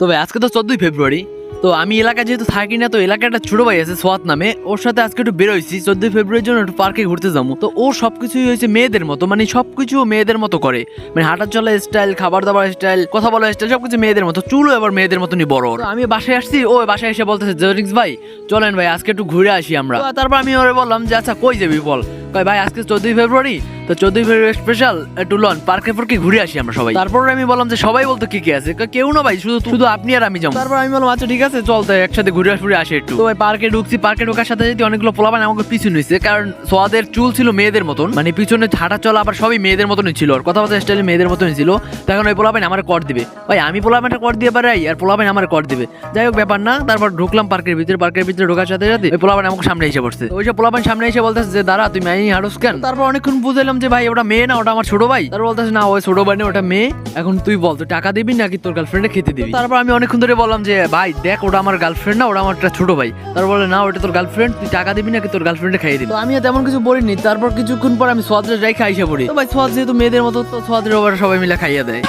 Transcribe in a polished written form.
তবে আজকে তো 14ই ফেব্রুয়ারি। তো আমি এলাকায় যেহেতু থাকি না, তো এলাকায় একটা ছোট ভাই আছে সোয়াত নামে, ওর সাথে আজকে একটু বেরোইছি 14ই ফেব্রুয়ারির জন্য একটু পার্কে ঘুরতে যাবো। তো ওর সবকিছুই হয়েছে মেয়েদের মতো, মানে সবকিছু মেয়েদের মতো করে, মানে হাঁটা চলা স্টাইল, খাবার দাবার স্টাইল, কথা বলা স্টাইল, সবকিছু মেয়েদের মতো, চুলও এবার মেয়েদের মতনই বড়। তো আমি বাসায় আসছি, ও বাসায় এসে বলতেছে জেরিক্স ভাই চলেন ভাই আজকে একটু ঘুরে আসি আমরা। তো তারপর আমি ওরে বললাম যে আচ্ছা কই যাবি বল। কয় ভাই আজকে 14ই ফেব্রুয়ারি, তো 14ই ফেব্রুয়ারি স্পেশাল একটু লন পার্কে পার্কে ঘুরে আসি আমরা সবাই। তারপর আমি বললাম যে সবাই বলতো কি কি আছে, কয় কেউ না ভাই, শুধু শুধু আপনি আর আমি যাবো। তারপর আমি বললাম আচ্ছা ঠিক আছে চল তো একসাথে ঘুরে ঘুরে আসি একটু। তো ভাই পার্কে ঢুকছি, পার্কে ঢোকার সাথে যদি অনেকগুলো পোলাপান আমাকে পিছু নিচ্ছে, কারণ সোয়াদের চুল ছিল মেয়েদের মতন, মানে পিছনে হাঁটা চলা আবার সবই মেয়েদের মতনই ছিল, আর কথাবার্তা স্টাইলে মেয়েদের মতনই ছিল। তো এখন ওই পোলাপান আমার কর দিবে, ভাই আমি পোলাপানটা কর দিয়ে পারাই আর পোলাপান আমার কর দিবে, যাই হোক ব্যাপার না। তারপর ঢুকলাম পার্কের ভিতরে, পার্কের ভিতরে ঢোকার সাথে সাথে ওই পোলাপান আমাকে সামনে এসে পড়ছে। ওই যে পোলাপান সামনে এসে বলতেছে যে দাঁড়া তুই মেয়ে হাঁটস কেন। তারপর অনেকক্ষণ বুঝলাম যে ভাই ওটা মেয়ে না, ওটা আমার ছোট ভাই। তারপর বলতেছে না ওই ছোট ভাই না, ওটা মেয়ে। এখন তুই বল তুই টাকা দিবি নাকি তোর গার্লফ্রেন্ডে খেতে দিবি। তারপর আমি অনেকক্ষণ ধরে বললাম যে ভাই দেখ ওটা আমার গার্লফ্রেন্ড না, ওটা আমার একটা ছোট ভাই। তারপর বলে না ওটা তোর গার্লফ্রেন্ড, তুই টাকা দিবি নাকি তোর গার্লফ্রেন্ডে খাইয়ে দিবি। তো আমি তেমন কিছু বলিনি। তারপর কিছুক্ষণ পর আমি সোয়াদের যাই খাইসা পড়ি। তো ভাই সোয়াদ যেহেতু মেয়েদের মতো, তো সোয়াদের ওভার সবাই মিলে খাইয়ে দেয়।